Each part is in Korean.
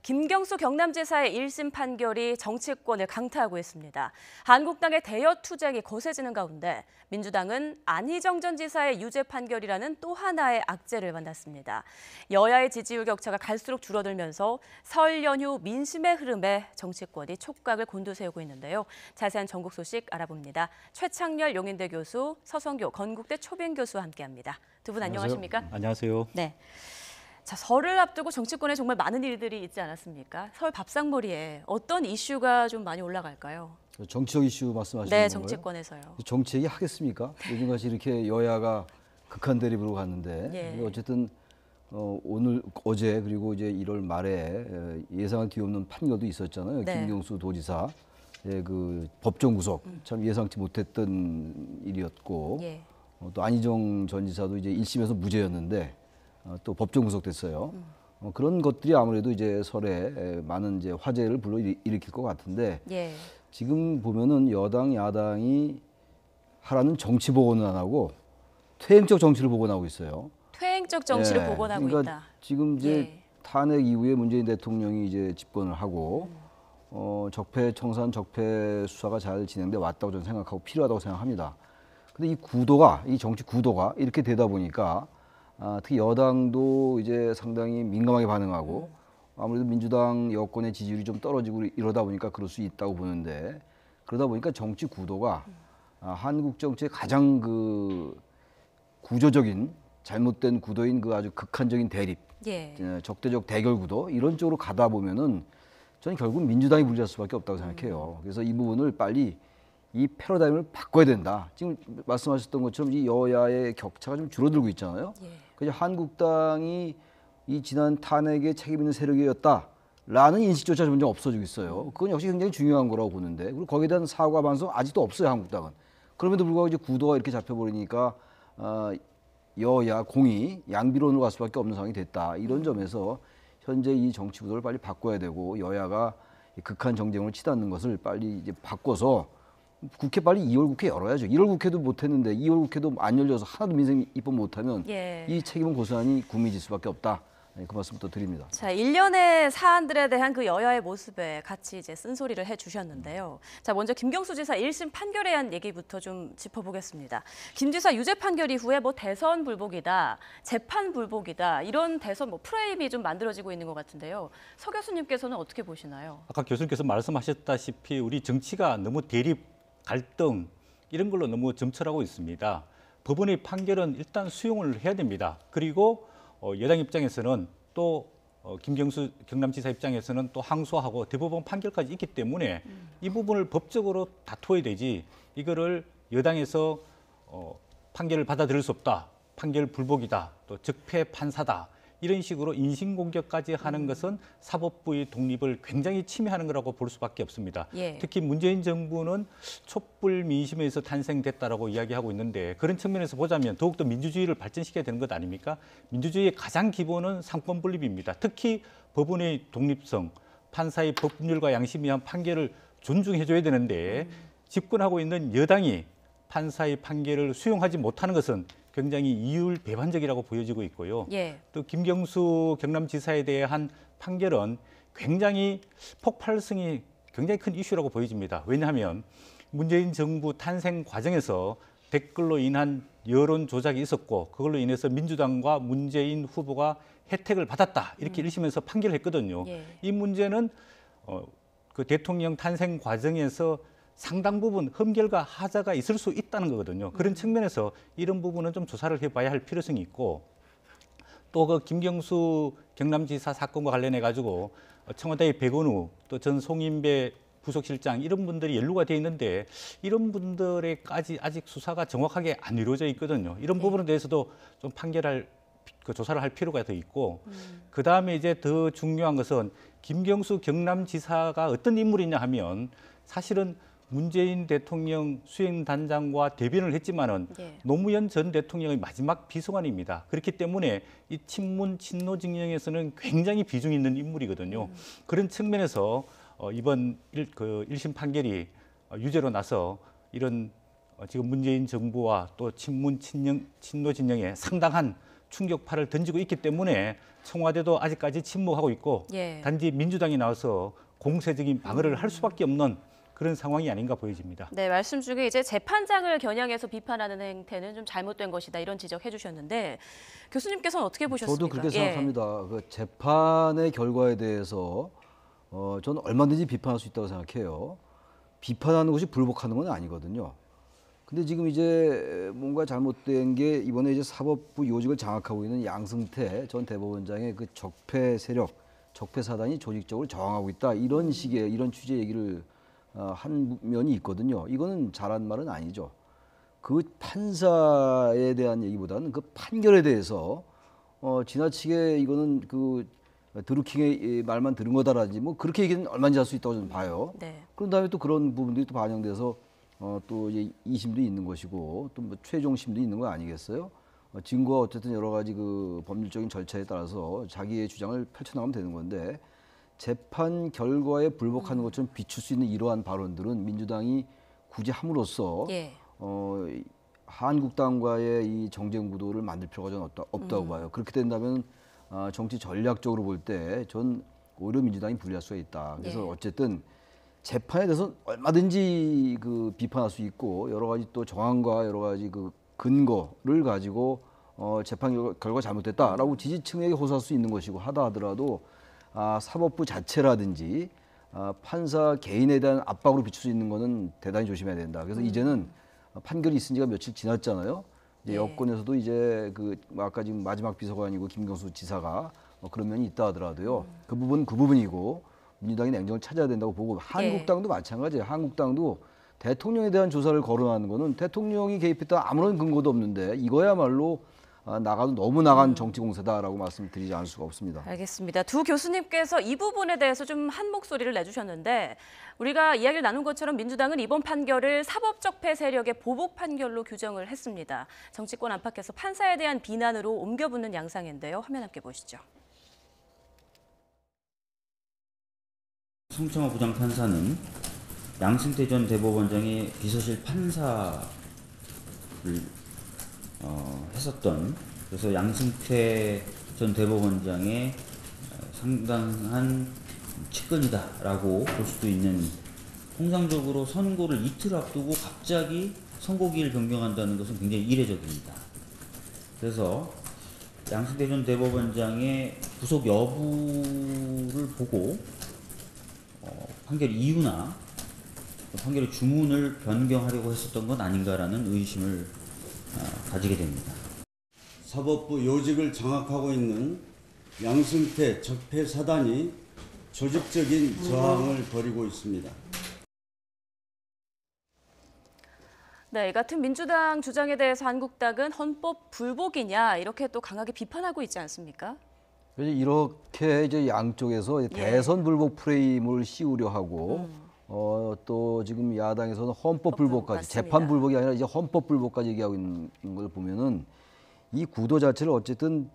김경수 경남지사의 1심 판결이 정치권을 강타하고 있습니다. 한국당의 대여 투쟁이 거세지는 가운데 민주당은 안희정 전 지사의 유죄 판결이라는 또 하나의 악재를 만났습니다. 여야의 지지율 격차가 갈수록 줄어들면서 설 연휴 민심의 흐름에 정치권이 촉각을 곤두세우고 있는데요. 자세한 전국 소식 알아봅니다. 최창렬 용인대 교수, 서성교 건국대 초빙 교수와 함께합니다. 두 분 안녕하십니까? 안녕하세요. 네. 자, 설을 앞두고 정치권에 정말 많은 일들이 있지 않았습니까? 설 밥상머리에 어떤 이슈가 좀 많이 올라갈까요? 정치적 이슈 말씀하시는 네, 건가요? 정치권에서요. 정치얘기 하겠습니까? 요즘같이 이렇게 여야가 극한 대립으로 갔는데 예. 어쨌든 오늘 어제 그리고 이제 1월 말에 예상을 뒤엎는 판결도 있었잖아요. 네. 김경수 도지사 그 법정 구속 참 예상치 못했던 일이었고 예. 또 안희정 전 지사도 이제 1심에서 무죄였는데 또 법정 구속됐어요. 그런 것들이 아무래도 이제 설에 많은 이제 화제를 불러일으킬 것 같은데 예. 지금 보면은 여당 야당이 하라는 정치 복원은 안 하고 퇴행적 정치를 복원하고 있어요. 퇴행적 정치를 예, 복원하고 그러니까 있다. 지금 이제 예. 탄핵 이후에 문재인 대통령이 이제 집권을 하고 적폐청산 적폐 수사가 잘 진행돼 왔다고 저는 생각하고 필요하다고 생각합니다. 근데 이 구도가 이 정치 구도가 이렇게 되다 보니까 특히 여당도 이제 상당히 민감하게 반응하고 아무래도 민주당 여권의 지지율이 좀 떨어지고 이러다 보니까 그럴 수 있다고 보는데 그러다 보니까 정치 구도가 한국 정치의 가장 그 구조적인 잘못된 구도인 그 아주 극한적인 대립, 예. 적대적 대결 구도 이런 쪽으로 가다 보면은 저는 결국 민주당이 불리할 수밖에 없다고 생각해요. 그래서 이 부분을 빨리 이 패러다임을 바꿔야 된다. 지금 말씀하셨던 것처럼 이 여야의 격차가 좀 줄어들고 있잖아요. 예. 그래서 한국당이 이 지난 탄핵에 책임 있는 세력이었다라는 인식조차 점점 없어지고 있어요. 그건 역시 굉장히 중요한 거라고 보는데 그리고 거기에 대한 사과 반성 아직도 없어요. 한국당은. 그럼에도 불구하고 이제 구도가 이렇게 잡혀버리니까 여야 공이 양비론으로 갈 수밖에 없는 상황이 됐다. 이런 점에서 현재 이 정치 구도를 빨리 바꿔야 되고 여야가 극한 정쟁으로 치닫는 것을 빨리 이제 바꿔서 국회 빨리 2월 국회 열어야죠. 1월 국회도 못했는데 2월 국회도 안 열려서 하나도 민생 입법 못하면 예. 이 책임은 고스란히 국민이 질 수밖에 없다. 그 말씀부터 드립니다. 자, 일련의 사안들에 대한 그 여야의 모습에 같이 이제 쓴소리를 해주셨는데요. 자, 먼저 김경수 지사 1심 판결에 대한 얘기부터 좀 짚어보겠습니다. 김 지사 유죄 판결 이후에 뭐 대선 불복이다, 재판 불복이다 이런 대선 뭐 프레임이 좀 만들어지고 있는 것 같은데요. 서 교수님께서는 어떻게 보시나요? 아까 교수님께서 말씀하셨다시피 우리 정치가 너무 대립, 갈등 이런 걸로 너무 점철하고 있습니다. 법원의 판결은 일단 수용을 해야 됩니다. 그리고 여당 입장에서는 또 김경수 경남지사 입장에서는 또 항소하고 대법원 판결까지 있기 때문에 이 부분을 법적으로 다투어야 되지 이거를 여당에서 판결을 받아들일 수 없다, 판결 불복이다, 또 적폐 판사다 이런 식으로 인신공격까지 하는 것은 사법부의 독립을 굉장히 침해하는 거라고 볼 수밖에 없습니다. 예. 특히 문재인 정부는 촛불 민심에서 탄생됐다라고 이야기하고 있는데 그런 측면에서 보자면 더욱더 민주주의를 발전시켜야 되는 것 아닙니까? 민주주의의 가장 기본은 상권 분립입니다. 특히 법원의 독립성, 판사의 법률과 양심에 의한 판결을 존중해줘야 되는데 집권하고 있는 여당이 판사의 판결을 수용하지 못하는 것은 굉장히 이율 배반적이라고 보여지고 있고요. 예. 또 김경수 경남지사에 대한 판결은 굉장히 폭발성이 굉장히 큰 이슈라고 보여집니다. 왜냐하면 문재인 정부 탄생 과정에서 댓글로 인한 여론 조작이 있었고 그걸로 인해서 민주당과 문재인 후보가 혜택을 받았다 이렇게 1심에서 판결을 했거든요. 예. 이 문제는 그 대통령 탄생 과정에서 상당 부분 흠결과 하자가 있을 수 있다는 거거든요. 그런 측면에서 이런 부분은 좀 조사를 해봐야 할 필요성이 있고 또 그 김경수 경남지사 사건과 관련해 가지고 청와대의 백원우 또 전 송인배 부속실장 이런 분들이 연루가 돼 있는데 이런 분들에까지 아직 수사가 정확하게 안 이루어져 있거든요. 이런 부분에 대해서도 좀 판결할 그 조사를 할 필요가 더 있고 그 다음에 이제 더 중요한 것은 김경수 경남지사가 어떤 인물이냐 하면 사실은 문재인 대통령 수행단장과 대변을 했지만은 예. 노무현 전 대통령의 마지막 비서관입니다. 그렇기 때문에 이 친문 친노 진영에서는 굉장히 비중 있는 인물이거든요. 그런 측면에서 이번 1심 판결이 유죄로 나서 이런 지금 문재인 정부와 또 친문 친노 진영에 상당한 충격파를 던지고 있기 때문에 청와대도 아직까지 침묵하고 있고 예. 단지 민주당이 나와서 공세적인 방어를 할 수밖에 없는 그런 상황이 아닌가 보여집니다. 네, 말씀 중에 이제 재판장을 겨냥해서 비판하는 행태는 좀 잘못된 것이다 이런 지적해 주셨는데 교수님께서는 어떻게 보셨습니까? 저도 그렇게 생각합니다. 그 재판의 결과에 대해서 저는 얼마든지 비판할 수 있다고 생각해요. 비판하는 것이 불복하는 건 아니거든요. 근데 지금 이제 뭔가 잘못된 게 이번에 이제 사법부 요직을 장악하고 있는 양승태 전 대법원장의 그 적폐 세력, 적폐 사단이 조직적으로 저항하고 있다 이런 식의 이런 취지의 얘기를 한 면이 있거든요. 이거는 잘한 말은 아니죠. 그 판사에 대한 얘기보다는 그 판결에 대해서 지나치게 이거는 그 드루킹의 말만 들은 거다라든지 뭐 그렇게 얘기는 얼마든지 할 수 있다고 저는 봐요. 네. 그런 다음에 또 그런 부분들이 또 반영돼서 또 이제 2심도 있는 것이고 또 뭐 최종심도 있는 거 아니겠어요? 증거가 어쨌든 여러 가지 그 법률적인 절차에 따라서 자기의 주장을 펼쳐나가면 되는 건데 재판 결과에 불복하는 것처럼 비출 수 있는 이러한 발언들은 민주당이 굳이 함으로써 예. 한국당과의 이 정쟁 구도를 만들 필요가 저는 없다고 봐요. 그렇게 된다면 정치 전략적으로 볼 때 전 오히려 민주당이 불리할 수가 있다. 그래서 예. 어쨌든 재판에 대해서 얼마든지 그 비판할 수 있고 여러 가지 또 정황과 여러 가지 그 근거를 가지고 재판 결과 잘못됐다라고 지지층에게 호소할 수 있는 것이고 하더라도 사법부 자체라든지 판사 개인에 대한 압박으로 비출 수 있는 거는 대단히 조심해야 된다. 그래서 이제는 판결이 있은 지가 며칠 지났잖아요. 이제 예. 여권에서도 이제 그 아까 지금 마지막 비서관이고 김경수 지사가 그런 면이 있다 하더라도요. 그 부분은 그 부분이고 민주당이 냉정을 찾아야 된다고 보고 한국당도 마찬가지예요. 한국당도 대통령에 대한 조사를 거론하는 거는 대통령이 개입했다 아무런 근거도 없는데 이거야말로 나가도 너무 나간 정치 공세다라고 말씀드리지 않을 수가 없습니다. 알겠습니다. 두 교수님께서 이 부분에 대해서 좀 한 목소리를 내주셨는데 우리가 이야기를 나눈 것처럼 민주당은 이번 판결을 사법적폐 세력의 보복 판결로 규정을 했습니다. 정치권 안팎에서 판사에 대한 비난으로 옮겨붙는 양상인데요. 화면 함께 보시죠. 성창호 부장판사는 양승태 전 대법원장의 비서실 판사를 했었던 그래서 양승태 전 대법원장의 상당한 측근이다라고 볼 수도 있는 통상적으로 선고를 이틀 앞두고 갑자기 선고기일 변경한다는 것은 굉장히 이례적입니다. 그래서 양승태 전 대법원장의 구속 여부를 보고 판결 이유나 판결의 주문을 변경하려고 했었던 건 아닌가라는 의심을 가지게 됩니다. 사법부 요직을 장악하고 있는 양승태 적폐 사단이 조직적인 저항을 벌이고 있습니다. 네, 이 같은 민주당 주장에 대해서 한국당은 헌법 불복이냐 이렇게 또 강하게 비판하고 있지 않습니까? 이렇게 이제 양쪽에서 대선 불복 프레임을 씌우려 하고 또 지금 야당에서는 헌법 불복까지 맞습니다. 재판 불복이 아니라 이제 헌법 불복까지 얘기하고 있는 걸 보면은 이 구도 자체를 어쨌든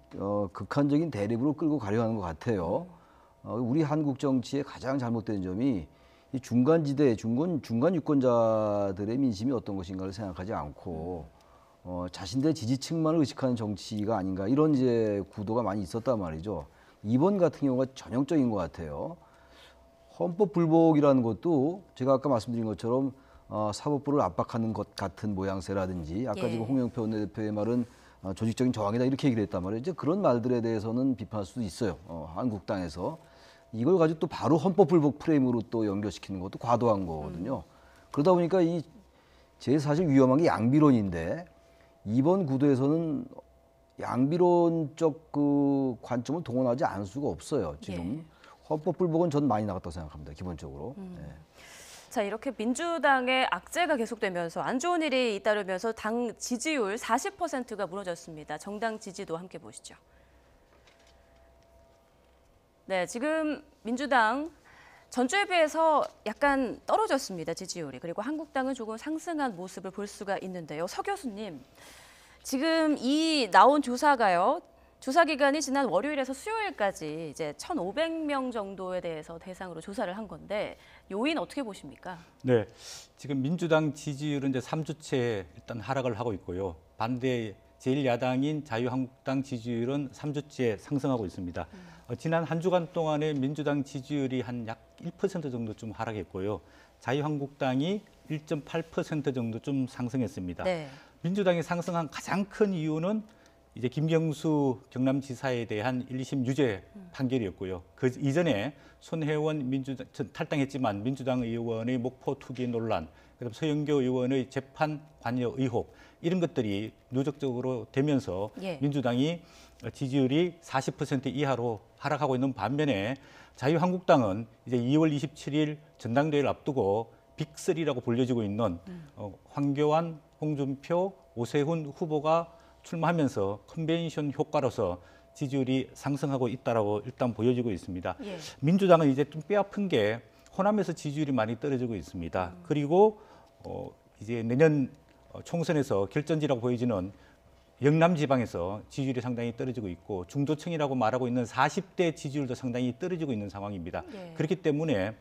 극한적인 대립으로 끌고 가려 하는 것 같아요. 우리 한국 정치의 가장 잘못된 점이 이 중간지대, 중간 유권자들의 민심이 어떤 것인가를 생각하지 않고 자신들의 지지층만을 의식하는 정치가 아닌가 이런 이제 구도가 많이 있었단 말이죠. 이번 같은 경우가 전형적인 것 같아요. 헌법 불복이라는 것도 제가 아까 말씀드린 것처럼 사법부를 압박하는 것 같은 모양새라든지 아까 지금 홍영표 원내대표의 말은 조직적인 저항이다 이렇게 얘기를 했단 말이에요. 이제 그런 말들에 대해서는 비판할 수도 있어요. 한국당에서. 이걸 가지고 또 바로 헌법 불복 프레임으로 또 연결시키는 것도 과도한 거거든요. 그러다 보니까 이 제일 사실 위험한 게 양비론인데 이번 구도에서는 양비론적 그 관점을 동원하지 않을 수가 없어요. 지금 헌법 불복은 전 많이 나갔다고 생각합니다. 기본적으로. 자, 이렇게 민주당의 악재가 계속되면서 안 좋은 일이 잇따르면서 당 지지율 40%가 무너졌습니다. 정당 지지도 함께 보시죠. 네, 지금 민주당 전주에 비해서 약간 떨어졌습니다, 지지율이. 그리고 한국당은 조금 상승한 모습을 볼 수가 있는데요. 서 교수님, 지금 이 나온 조사가요. 조사 기간이 지난 월요일에서 수요일까지 이제 1,500명 정도에 대해서 대상으로 조사를 한 건데 요인 어떻게 보십니까? 네, 지금 민주당 지지율은 이제 3주째 일단 하락을 하고 있고요. 반대 제1야당인 자유한국당 지지율은 3주째 상승하고 있습니다. 지난 한 주간 동안에 민주당 지지율이 한 약 1% 정도 좀 하락했고요. 자유한국당이 1.8% 정도 좀 상승했습니다. 네. 민주당이 상승한 가장 큰 이유는 이제 김경수 경남지사에 대한 1심 유죄 판결이었고요. 그 이전에 손혜원 민주당 탈당했지만 민주당 의원의 목포 투기 논란, 그다음 서영교 의원의 재판 관여 의혹 이런 것들이 누적적으로 되면서 예. 민주당이 지지율이 40% 이하로 하락하고 있는 반면에 자유한국당은 이제 2월 27일 전당대회를 앞두고 빅3라고 불려지고 있는 황교안, 홍준표, 오세훈 후보가 출마하면서 컨벤션 효과로서 지지율이 상승하고 있다라고 일단 보여지고 있습니다. 예. 민주당은 이제 좀 뼈아픈 게 호남에서 지지율이 많이 떨어지고 있습니다. 그리고 이제 내년 총선에서 결전지라고 보여지는 영남 지방에서 지지율이 상당히 떨어지고 있고 중도층이라고 말하고 있는 40대 지지율도 상당히 떨어지고 있는 상황입니다. 예. 그렇기 때문에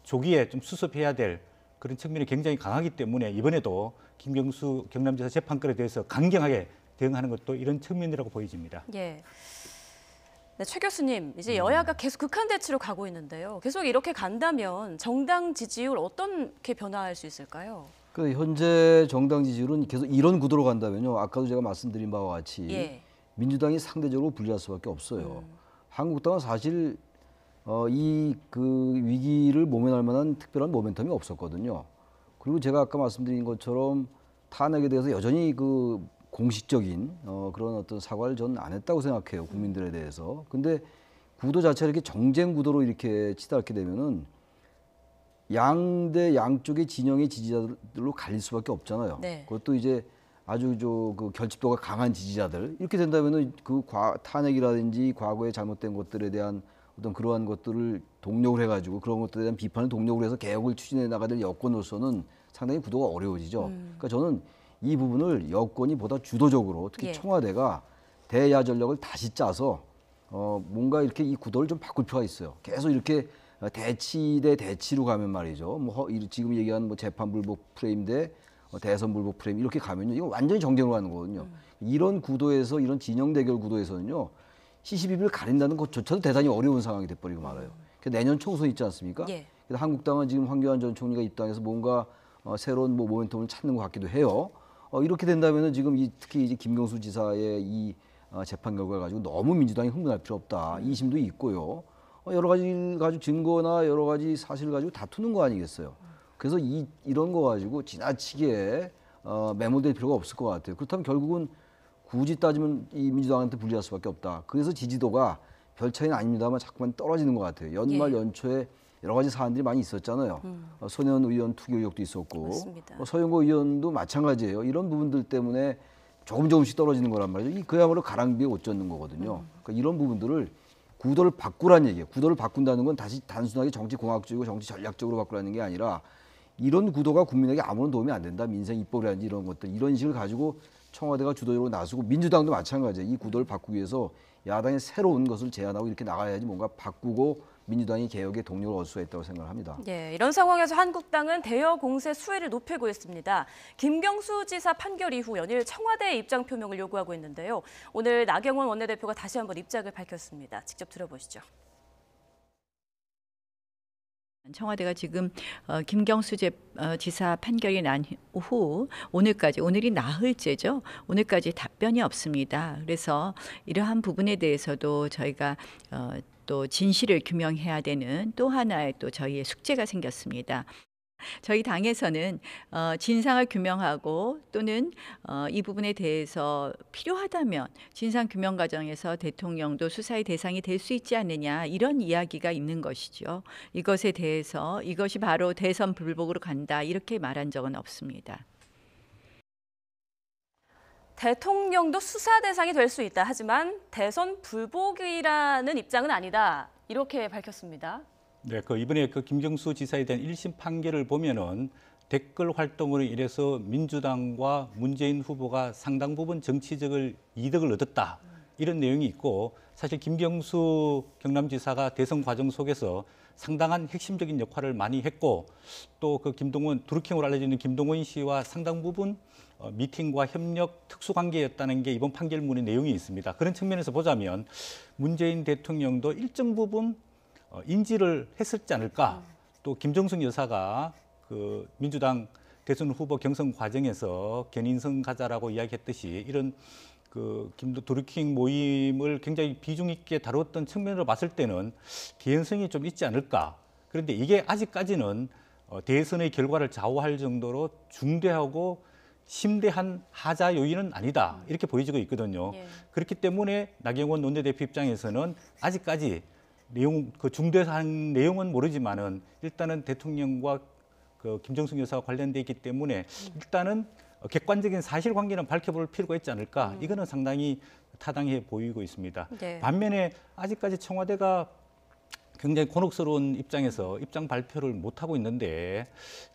조기에 좀 수습해야 될 그런 측면이 굉장히 강하기 때문에 이번에도 김경수 경남지사 재판권에 대해서 강경하게 대응하는 것도 이런 측면이라고 보여집니다. 예. 네, 최 교수님, 이제 여야가 계속 극한 대치로 가고 있는데요. 계속 이렇게 간다면 정당 지지율 어떻게 변화할 수 있을까요? 그 현재 정당 지지율은 계속 이런 구도로 간다면요. 아까도 제가 말씀드린 바와 같이 예. 민주당이 상대적으로 불리할 수밖에 없어요. 한국당은 사실 이 그 위기를 모면할 만한 특별한 모멘텀이 없었거든요. 그리고 제가 아까 말씀드린 것처럼 탄핵에 대해서 여전히 그 공식적인 그런 어떤 사과를 저는 안 했다고 생각해요. 국민들에 대해서. 근데 구도 자체가 이렇게 정쟁 구도로 이렇게 치닫게 되면은 양대 양쪽의 진영의 지지자들로 갈릴 수밖에 없잖아요. 네. 그것도 이제 아주 그 결집도가 강한 지지자들 이렇게 된다면은 그 탄핵이라든지 과거에 잘못된 것들에 대한 어떤 그러한 것들을 동력을 해가지고 그런 것들에 대한 비판을 동력으로 해서 개혁을 추진해 나가야 될 여권으로서는 상당히 구도가 어려워지죠. 그러니까 저는 이 부분을 여권이 보다 주도적으로 특히 예. 청와대가 대야 전략을 다시 짜서 뭔가 이렇게 이 구도를 좀 바꿀 필요가 있어요. 계속 이렇게 대치 대 대치로 가면 말이죠. 뭐 지금 얘기한 뭐 재판 불복 프레임 대 대선 불복 프레임 이렇게 가면요. 이거 완전히 정쟁으로 가는 거거든요. 이런 구도에서 이런 진영 대결 구도에서는요. 시시비비를 가린다는 것조차도 대단히 어려운 상황이 돼버리고 말아요. 내년 총선 있지 않습니까? 예. 그래서 한국당은 지금 황교안 전 총리가 입당해서 뭔가 새로운 뭐 모멘텀을 찾는 것 같기도 해요. 이렇게 된다면은 지금 특히 이제 김경수 지사의 이 재판 결과를 가지고 너무 민주당이 흥분할 필요 없다. 이심도 있고요. 여러 가지 가지고 증거나 여러 가지 사실 가지고 다투는 거 아니겠어요. 그래서 이런 거 가지고 지나치게 매몰될 필요가 없을 것 같아요. 그렇다면 결국은 굳이 따지면 이 민주당한테 불리할 수밖에 없다. 그래서 지지도가 별 차이는 아닙니다만 자꾸만 떨어지는 것 같아요. 연말 예. 연초에 여러 가지 사안들이 많이 있었잖아요. 손혜원 의원 투기 의혹도 있었고 맞습니다. 서영고 의원도 마찬가지예요. 이런 부분들 때문에 조금씩 떨어지는 거란 말이죠. 그야말로 가랑비에 옷 젖는 거거든요. 그러니까 이런 부분들을 구도를 바꾸라는 얘기예요. 구도를 바꾼다는 건 다시 단순하게 정치 공학적이고 정치 전략적으로 바꾸라는 게 아니라 이런 구도가 국민에게 아무런 도움이 안 된다. 민생 입법이라든지 이런 것들 이런 식을 가지고 청와대가 주도적으로 나서고 민주당도 마찬가지예요. 이 구도를 바꾸기 위해서 야당의 새로운 것을 제안하고 이렇게 나가야지 뭔가 바꾸고 민주당이 개혁의 동력을 얻을 수가 있다고 생각합니다. 예, 이런 상황에서 한국당은 대여 공세 수혜를 높이고 있습니다. 김경수 지사 판결 이후 연일 청와대의 입장 표명을 요구하고 있는데요. 오늘 나경원 원내대표가 다시 한번 입장을 밝혔습니다. 직접 들어보시죠. 청와대가 지금 김경수 지사 판결이 난 후 오늘이 나흘째죠. 오늘까지 답변이 없습니다. 그래서 이러한 부분에 대해서도 저희가 또 진실을 규명해야 되는 또 하나의 또 저희의 숙제가 생겼습니다. 저희 당에서는 진상을 규명하고 또는 이 부분에 대해서 필요하다면 진상 규명 과정에서 대통령도 수사의 대상이 될 수 있지 않느냐 이런 이야기가 있는 것이죠. 이것에 대해서 이것이 바로 대선 불복으로 간다 이렇게 말한 적은 없습니다. 대통령도 수사 대상이 될 수 있다. 하지만 대선 불복이라는 입장은 아니다. 이렇게 밝혔습니다. 네, 이번에 김경수 지사에 대한 1심 판결을 보면은 댓글 활동으로 인해서 민주당과 문재인 후보가 상당 부분 정치적 이득을 얻었다. 이런 내용이 있고 사실 김경수 경남지사가 대선 과정 속에서 상당한 핵심적인 역할을 많이 했고 또 두루킹으로 알려지는 김동원 씨와 상당 부분 미팅과 협력 특수관계였다는 게 이번 판결문의 내용이 있습니다. 그런 측면에서 보자면 문재인 대통령도 일정 부분 인지를 했었지 않을까. 또 김정숙 여사가 그 민주당 대선 후보 경선 과정에서 견인성 가자라고 이야기했듯이 이런 그 도리킹 모임을 굉장히 비중 있게 다뤘던 측면으로 봤을 때는 개연성이 좀 있지 않을까. 그런데 이게 아직까지는 대선의 결과를 좌우할 정도로 중대하고 심대한 하자 요인은 아니다. 이렇게 보여지고 있거든요. 예. 그렇기 때문에 나경원 원내대표 입장에서는 아직까지 그 중대한 내용은 모르지만은 일단은 대통령과 그 김정숙 여사와 관련돼 있기 때문에 일단은 객관적인 사실관계는 밝혀볼 필요가 있지 않을까. 이거는 상당히 타당해 보이고 있습니다. 네. 반면에 아직까지 청와대가 굉장히 곤혹스러운 입장에서 입장 발표를 못 하고 있는데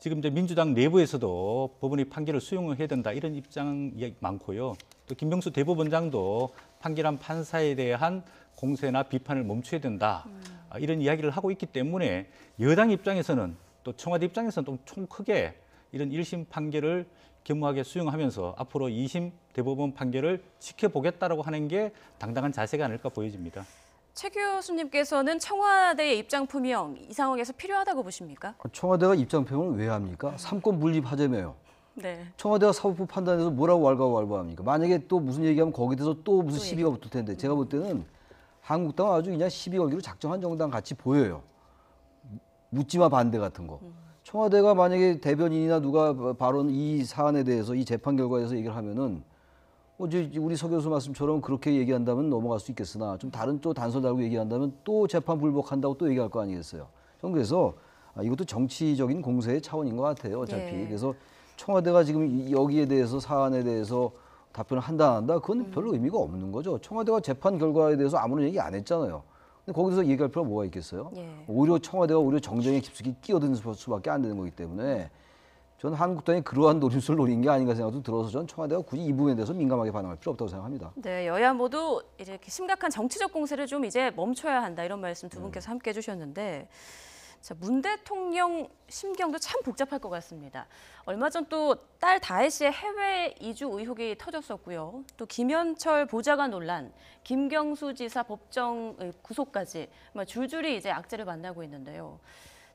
지금 이제 민주당 내부에서도 법원의 판결을 수용해야 된다 이런 입장이 많고요. 또 김병수 대법원장도 판결한 판사에 대한 공세나 비판을 멈춰야 된다 이런 이야기를 하고 있기 때문에 여당 입장에서는 또 청와대 입장에서는 좀 총 크게 이런 1심 판결을 겸허하게 수용하면서 앞으로 2심 대법원 판결을 지켜보겠다라고 하는 게 당당한 자세가 아닐까 보여집니다. 최 교수님께서는 청와대의 입장 표명 이 상황에서 필요하다고 보십니까? 청와대가 입장 표명을 왜 합니까? 삼권 분립하자며요. 네. 청와대가 사법부 판단에서 뭐라고 왈가왈부합니까? 만약에 또 무슨 얘기하면 거기에 대해서 또 무슨 시비가 붙을 텐데 제가 볼 때는 한국당은 아주 그냥 시비 걸기로 작정한 정당 같이 보여요. 묻지마 반대 같은 거. 청와대가 만약에 대변인이나 누가 발언 이 사안에 대해서 이 재판 결과에 대해서 얘기를 하면은 우리 서 교수 말씀처럼 그렇게 얘기한다면 넘어갈 수 있겠으나 좀 다른 또 단서 달고 얘기한다면 또 재판 불복한다고 또 얘기할 거 아니겠어요. 저는 그래서 이것도 정치적인 공세의 차원인 것 같아요. 어차피. 네. 그래서 청와대가 지금 여기에 대해서 사안에 대해서 답변을 한다 안 한다 그건 별로 의미가 없는 거죠. 청와대가 재판 결과에 대해서 아무런 얘기 안 했잖아요. 근데 거기서 얘기할 필요가 뭐가 있겠어요? 예. 오히려 청와대가 오히려 정쟁에 깊숙이 끼어드는 수밖에 안 되는 거기 때문에 저는 한국당이 그러한 노림수를 노린 게 아닌가 생각도 들어서 저는 청와대가 굳이 이 부분에 대해서 민감하게 반응할 필요 없다고 생각합니다. 네, 여야 모두 이제 이렇게 심각한 정치적 공세를 좀 이제 멈춰야 한다 이런 말씀 두 분께서 함께 해주셨는데, 자, 문 대통령 심경도 참 복잡할 것 같습니다. 얼마 전 또 딸 다혜 씨의 해외 이주 의혹이 터졌었고요. 또 김현철 보좌관 논란, 김경수 지사 법정 구속까지 줄줄이 이제 악재를 만나고 있는데요.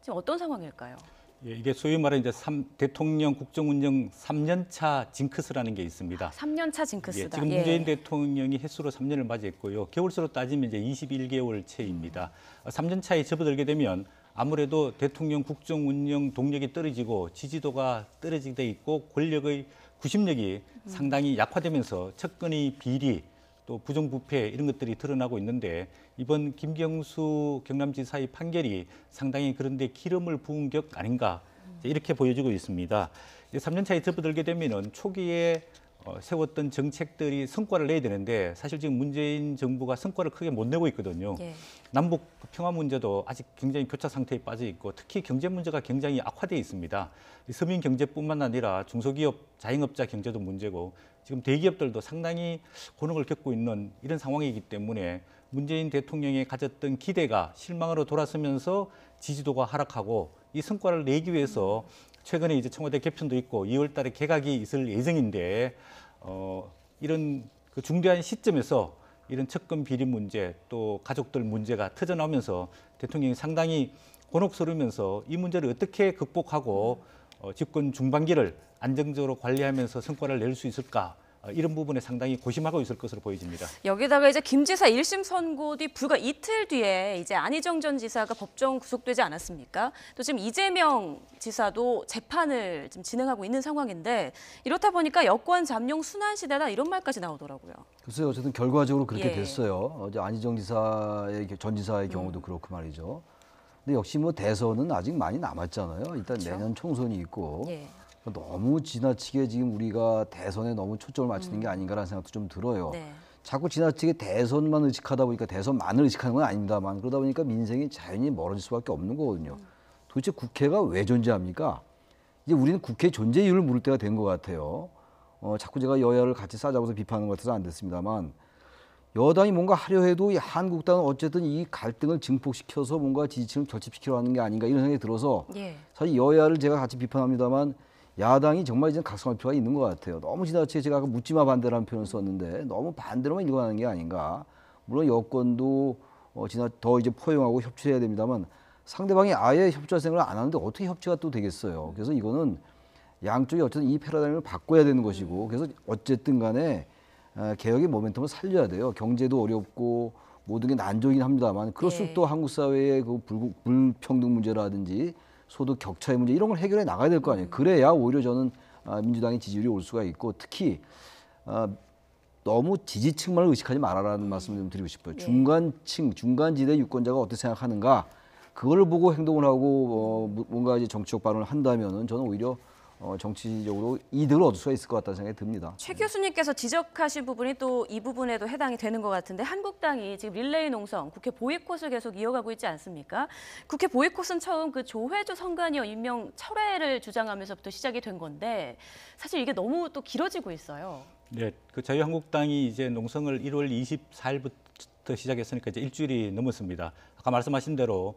지금 어떤 상황일까요? 예, 이게 소위 말하는 이제 대통령 국정운영 3년차 징크스라는 게 있습니다. 3년차 예, 징크스다. 지금 문재인 대통령이 햇수로 3년을 맞이했고요. 개월수로 따지면 이제 21개월 차입니다. 3년 차에 접어들게 되면 아무래도 대통령 국정운영 동력이 떨어지고 지지도가 떨어지게 돼 있고 권력의 구심력이 상당히 약화되면서 측근의 비리 또 부정부패 이런 것들이 드러나고 있는데 이번 김경수 경남지사의 판결이 상당히 그런데 기름을 부은 격 아닌가 이렇게 보여지고 있습니다. 3년 차에 접어들게 되면은 초기에 세웠던 정책들이 성과를 내야 되는데 사실 지금 문재인 정부가 성과를 크게 못 내고 있거든요. 예. 남북 평화 문제도 아직 굉장히 교차 상태에 빠져 있고 특히 경제 문제가 굉장히 악화되어 있습니다. 서민 경제뿐만 아니라 중소기업, 자영업자 경제도 문제고 지금 대기업들도 상당히 곤혹을 겪고 있는 이런 상황이기 때문에 문재인 대통령이 가졌던 기대가 실망으로 돌아서면서 지지도가 하락하고 이 성과를 내기 위해서 최근에 이제 청와대 개편도 있고 2월 달에 개각이 있을 예정인데 이런 그 중대한 시점에서 이런 측근 비리 문제 또 가족들 문제가 터져나오면서 대통령이 상당히 곤혹스러우면서 이 문제를 어떻게 극복하고 집권 중반기를 안정적으로 관리하면서 성과를 낼 수 있을까 이런 부분에 상당히 고심하고 있을 것으로 보여집니다. 여기다가 이제 김 지사 1심 선고 뒤 불과 이틀 뒤에 이제 안희정 전 지사가 법정 구속되지 않았습니까? 또 지금 이재명 지사도 재판을 지금 진행하고 있는 상황인데 이렇다 보니까 여권 잠룡 순환 시대다 이런 말까지 나오더라고요. 글쎄요, 어쨌든 결과적으로 그렇게 예. 됐어요. 어제 안희정 전 지사의 경우도 그렇고 말이죠. 근데 역시 뭐 대선은 아직 많이 남았잖아요. 일단 그렇죠. 내년 총선이 있고. 예. 너무 지나치게 지금 우리가 대선에 너무 초점을 맞추는 게 아닌가라는 생각도 좀 들어요. 네. 자꾸 지나치게 대선만 의식하다 보니까 대선만을 의식하는 건 아닙니다만 그러다 보니까 민생이 자연히 멀어질 수밖에 없는 거거든요. 도대체 국회가 왜 존재합니까? 이제 우리는 국회 존재 이유를 물을 때가 된 것 같아요. 자꾸 제가 여야를 같이 싸잡아서 비판하는 것 같아서 안 됐습니다만 여당이 뭔가 하려 해도 이 한국당은 어쨌든 이 갈등을 증폭시켜서 뭔가 지지층을 결집시키려 하는 게 아닌가 이런 생각이 들어서 예. 사실 여야를 제가 같이 비판합니다만 야당이 정말 이제 각성할 필요가 있는 것 같아요. 너무 지나치게 제가 아까 묻지마 반대라는 표현을 썼는데 너무 반대로만 일관하는 게 아닌가. 물론 여권도 더 이제 포용하고 협치해야 됩니다만 상대방이 아예 협치할 생각을 안 하는데 어떻게 협치가 또 되겠어요. 그래서 이거는 양쪽이 어쨌든 이 패러다임을 바꿔야 되는 것이고 그래서 어쨌든 간에 개혁의 모멘텀을 살려야 돼요. 경제도 어렵고 모든 게 난조이긴 합니다만 그럴수록 또 한국 사회의 그 불평등 문제라든지 소득 격차의 문제 이런 걸 해결해 나가야 될 거 아니에요. 그래야 오히려 저는 민주당의 지지율이 올 수가 있고 특히 너무 지지층만 의식하지 말아라는 말씀을 좀 드리고 싶어요. 중간층, 중간지대 유권자가 어떻게 생각하는가 그걸 보고 행동을 하고 뭔가 이제 정치적 발언을 한다면은 저는 오히려 정치적으로 이득을 얻을 수가 있을 것 같다는 생각이 듭니다. 최 교수님께서 지적하신 부분이 또 이 부분에도 해당이 되는 것 같은데 한국당이 지금 릴레이 농성, 국회 보이콧을 계속 이어가고 있지 않습니까? 국회 보이콧은 처음 그 조혜주 선관위원 임명 철회를 주장하면서부터 시작이 된 건데 사실 이게 너무 또 길어지고 있어요. 네, 그 자유한국당이 이제 농성을 1월 24일부터 시작했으니까 이제 일주일이 넘었습니다. 아까 말씀하신 대로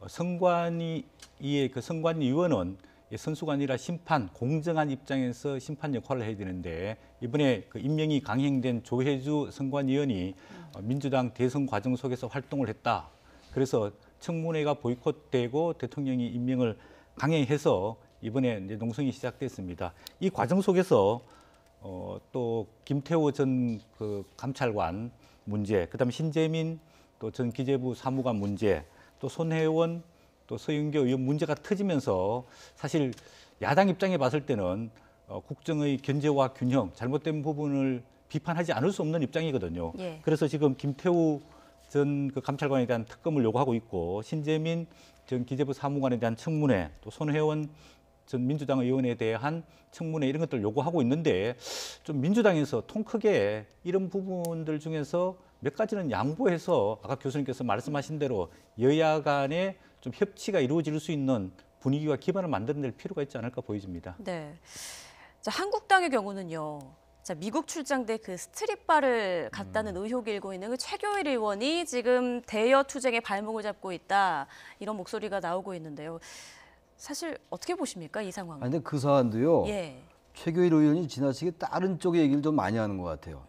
선관위의 그 선관위원은 선수가 아니라 심판, 공정한 입장에서 심판 역할을 해야 되는데 이번에 그 임명이 강행된 조혜주 선관위원이 민주당 대선 과정 속에서 활동을 했다. 그래서 청문회가 보이콧되고 대통령이 임명을 강행해서 이번에 이제 농성이 시작됐습니다. 이 과정 속에서 또 김태호 전 그 감찰관 문제, 그다음에 신재민 또 전 기재부 사무관 문제, 또 손혜원 또 서영교 의원 문제가 터지면서 사실 야당 입장에 봤을 때는 국정의 견제와 균형, 잘못된 부분을 비판하지 않을 수 없는 입장이거든요. 예. 그래서 지금 김태우 전 그 감찰관에 대한 특검을 요구하고 있고 신재민 전 기재부 사무관에 대한 청문회, 또 손혜원 전 민주당 의원에 대한 청문회 이런 것들을 요구하고 있는데 좀 민주당에서 통 크게 이런 부분들 중에서 몇 가지는 양보해서 아까 교수님께서 말씀하신 대로 여야 간에 좀 협치가 이루어질 수 있는 분위기와 기반을 만들어낼 필요가 있지 않을까 보여집니다. 네. 자, 한국당의 경우는요. 자, 미국 출장 때 그 스트릿바를 갔다는 의혹이 일고 있는 그 최교일 의원이 지금 대여 투쟁의 발목을 잡고 있다. 이런 목소리가 나오고 있는데요. 사실 어떻게 보십니까? 이 상황. 근데 그 사안도요. 예. 최교일 의원이 지나치게 다른 쪽의 얘기를 좀 많이 하는 것 같아요.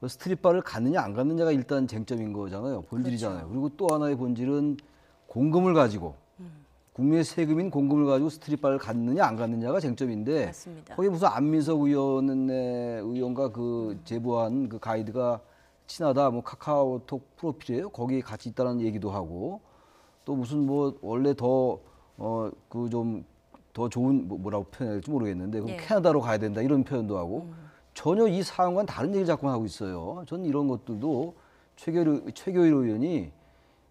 스트릿바를 갔느냐 안 갔느냐가 일단 쟁점인 거잖아요. 본질이잖아요. 그렇죠. 그리고 또 하나의 본질은 공금을 가지고 국민의 세금인 공금을 가지고 스트릿바를 갔느냐 안 갔느냐가 쟁점인데 맞습니다. 거기 무슨 안민석 의원과 그 제보한 그 가이드가 친하다, 뭐 카카오톡 프로필이에요. 거기 같이 있다는 얘기도 하고 또 무슨 뭐 원래 더 그 좀 더 좋은 뭐라고 표현해야 될지 모르겠는데 그럼 예. 캐나다로 가야 된다 이런 표현도 하고 전혀 이 사안과는 다른 얘기를 자꾸 하고 있어요. 저는 이런 것들도 최교일 의원이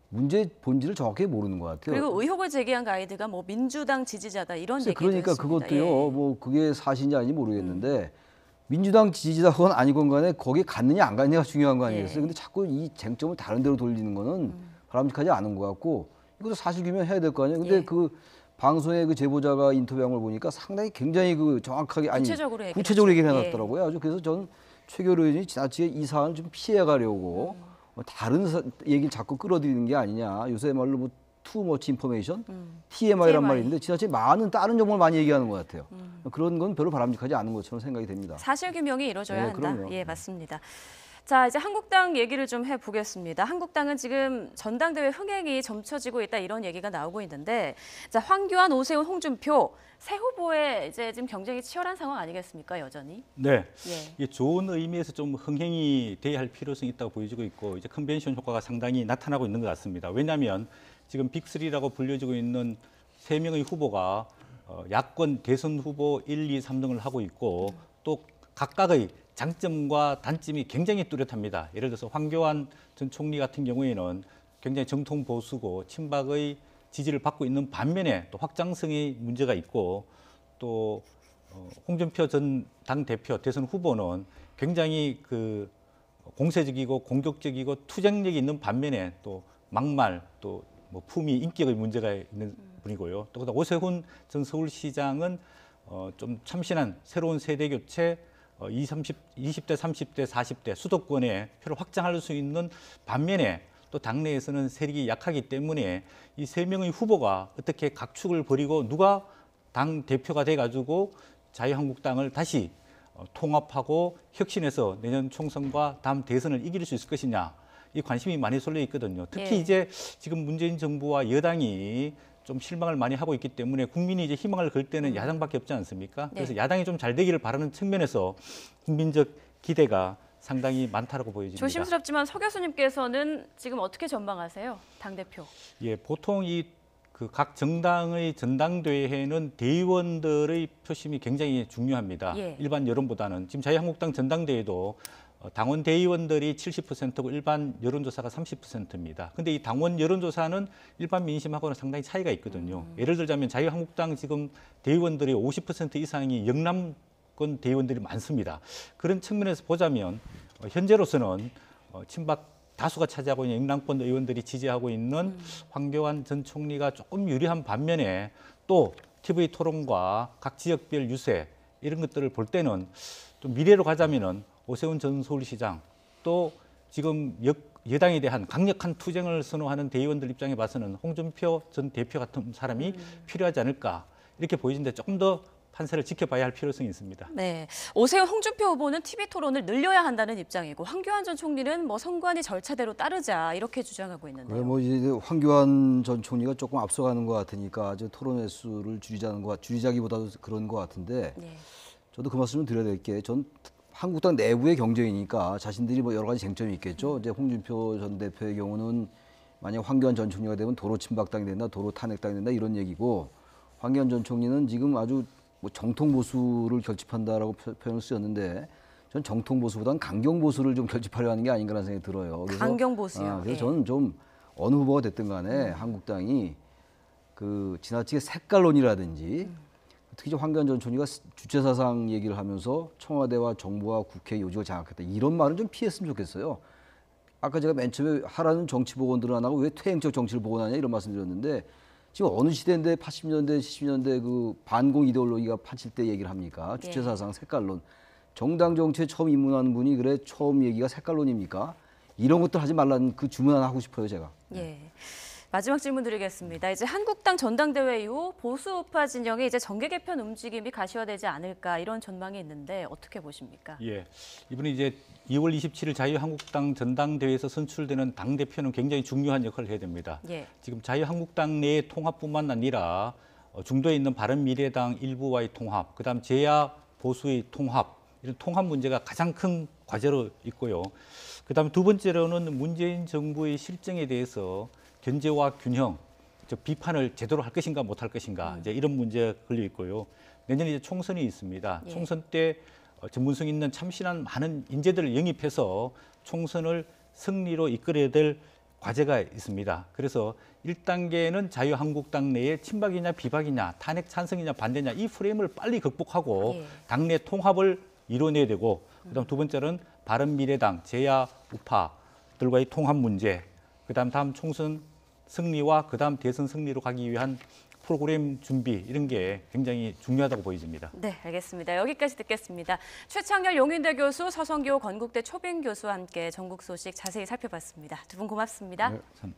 문제 본질을 정확히 모르는 것 같아요. 그리고 의혹을 제기한 가이드가 뭐 민주당 지지자다 이런 얘기도 그러니까 했습니다. 그것도요. 예. 뭐 그게 사실인지 아닌지 모르겠는데 민주당 지지자건 아니건 간에 거기 갔느냐 안 갔느냐가 중요한 거 아니겠어요? 예. 근데 자꾸 이 쟁점을 다른 데로 돌리는 거는 바람직하지 않은 것 같고 이것도 사실 규명해야 될 거 아니에요. 근데 예. 그 방송에 그 제보자가 인터뷰한 걸 보니까 상당히 굉장히 그 정확하게 구체적으로 얘기를 했죠. 해놨더라고요. 아주 그래서 저는 최교일 의원이 지나치게 이 사안을 좀 피해가려고 다른 얘기를 자꾸 끌어들이는 게 아니냐. 요새 말로 뭐 too much information, TMI란 TMI. 말이 있는데 지나치게 많은 다른 정보를 많이 얘기하는 것 같아요. 그런 건 별로 바람직하지 않은 것처럼 생각이 됩니다. 사실 규명이 이루어져야 네, 한다. 그럼요. 예, 맞습니다. 자, 이제 한국당 얘기를 좀 해보겠습니다. 한국당은 지금 전당대회 흥행이 점쳐지고 있다 이런 얘기가 나오고 있는데, 자, 황교안, 오세훈, 홍준표 세 후보의 이제 지금 경쟁이 치열한 상황 아니겠습니까, 여전히? 네, 예. 이게 좋은 의미에서 좀 흥행이 돼야 할 필요성이 있다고 보여지고 있고 이제 컨벤션 효과가 상당히 나타나고 있는 것 같습니다. 왜냐하면 지금 빅3라고 불려지고 있는 3명의 후보가 야권 대선 후보 1, 2, 3등을 하고 있고 또 각각의 장점과 단점이 굉장히 뚜렷합니다. 예를 들어서 황교안 전 총리 같은 경우에는 굉장히 정통 보수고 친박의 지지를 받고 있는 반면에 또 확장성의 문제가 있고 또 홍준표 전 당대표 대선 후보는 굉장히 그 공세적이고 공격적이고 투쟁력이 있는 반면에 또 막말 또 뭐 품위 인격의 문제가 있는 분이고요. 또 그다음 오세훈 전 서울시장은 좀 참신한 새로운 세대 교체 20대, 30대, 40대 수도권에 표를 확장할 수 있는 반면에 또 당내에서는 세력이 약하기 때문에 이 3명의 후보가 어떻게 각축을 벌이고 누가 당 대표가 돼가지고 자유한국당을 다시 통합하고 혁신해서 내년 총선과 다음 대선을 이길 수 있을 것이냐, 이 관심이 많이 쏠려 있거든요. 특히 예. 이제 지금 문재인 정부와 여당이 좀 실망을 많이 하고 있기 때문에 국민이 이제 희망을 걸 때는 야당밖에 없지 않습니까? 그래서 네. 야당이 좀 잘 되기를 바라는 측면에서 국민적 기대가 상당히 많다라고 보여집니다. 조심스럽지만 서 교수님께서는 지금 어떻게 전망하세요? 당대표. 예, 보통 각 정당의 전당대회에는 대의원들의 표심이 굉장히 중요합니다. 예. 일반 여론보다는. 지금 자유한국당 전당대회도 당원 대의원들이 70%고 일반 여론조사가 30%입니다. 근데 이 당원 여론조사는 일반 민심하고는 상당히 차이가 있거든요. 예를 들자면 자유한국당 지금 대의원들이 50% 이상이 영남권 대의원들이 많습니다. 그런 측면에서 보자면 현재로서는 친박 다수가 차지하고 있는 영남권 의원들이 지지하고 있는 황교안 전 총리가 조금 유리한 반면에 또 TV 토론과 각 지역별 유세 이런 것들을 볼 때는 좀 미래로 가자면은 오세훈 전 서울시장 또 지금 여당에 대한 강력한 투쟁을 선호하는 대의원들 입장에 봐서는 홍준표 전 대표 같은 사람이 필요하지 않을까 이렇게 보이는데 조금 더 판세를 지켜봐야 할 필요성이 있습니다. 네, 오세훈 홍준표 후보는 TV 토론을 늘려야 한다는 입장이고 황교안 전 총리는 뭐 선관위 절차대로 따르자 이렇게 주장하고 있는데요. 뭐 이제 황교안 전 총리가 조금 앞서가는 것 같으니까 이제 토론 횟수를 줄이자기보다도 그런 것 같은데 네. 저도 그 말씀을 드려야 될 게 전 한국당 내부의 경쟁이니까 자신들이 뭐 여러 가지 쟁점이 있겠죠. 이제 홍준표 전 대표의 경우는 만약 황교안 전 총리가 되면 도로 침박당이 된다, 도로 탄핵당이 된다 이런 얘기고 황교안 전 총리는 지금 아주 뭐 정통 보수를 결집한다라고 표현을 쓰였는데 전 정통 보수보다는 강경 보수를 좀 결집하려 하는 게 아닌가라는 생각이 들어요. 그래서, 강경 보수요. 그래서 예. 저는 좀 어느 후보가 됐든 간에 한국당이 그 지나치게 색깔론이라든지 특히 이제 황교안 전 총리가 주체 사상 얘기를 하면서 청와대와 정부와 국회 요직을 장악했다 이런 말은 좀 피했으면 좋겠어요. 아까 제가 맨 처음에 하라는 정치 복원들을 안 하고 왜 퇴행적 정치를 복원하냐 이런 말씀드렸는데 지금 어느 시대인데 80년대, 70년대 그 반공 이데올로기가 판칠 때 얘기를 합니까? 주체 사상, 색깔론. 정당 정치에 처음 입문하는 분이 그래 처음 얘기가 색깔론입니까? 이런 것들 하지 말라는 그 주문 하나 하고 싶어요, 제가. 예. 마지막 질문 드리겠습니다. 이제 한국당 전당대회 이후 보수 우파 진영의 이제 정계 개편 움직임이 가시화되지 않을까 이런 전망이 있는데 어떻게 보십니까? 예, 이번에 이제 2월 27일 자유한국당 전당대회에서 선출되는 당 대표는 굉장히 중요한 역할을 해야 됩니다. 예. 지금 자유한국당 내의 통합뿐만 아니라 중도에 있는 바른미래당 일부와의 통합, 그다음 제야 보수의 통합 이런 통합 문제가 가장 큰 과제로 있고요. 그다음 두 번째로는 문재인 정부의 실정에 대해서 견제와 균형, 즉 비판을 제대로 할 것인가 못할 것인가 이제 이런 문제가 걸려 있고요. 내년에 이제 총선이 있습니다. 예. 총선 때 전문성 있는 참신한 많은 인재들을 영입해서 총선을 승리로 이끌어야 될 과제가 있습니다. 그래서 1단계는 자유한국당 내에 친박이냐 비박이냐 탄핵 찬성이냐 반대냐 이 프레임을 빨리 극복하고 예. 당내 통합을 이뤄내야 되고 그다음 두 번째는 바른미래당 제야 우파들과의 통합 문제 그다음 다음 총선 승리와 그다음 대선 승리로 가기 위한 프로그램 준비 이런 게 굉장히 중요하다고 보여집니다. 네, 알겠습니다. 여기까지 듣겠습니다. 최창렬 용인대 교수, 서성교 건국대 초빙 교수와 함께 전국 소식 자세히 살펴봤습니다. 두 분 고맙습니다. 네, 참.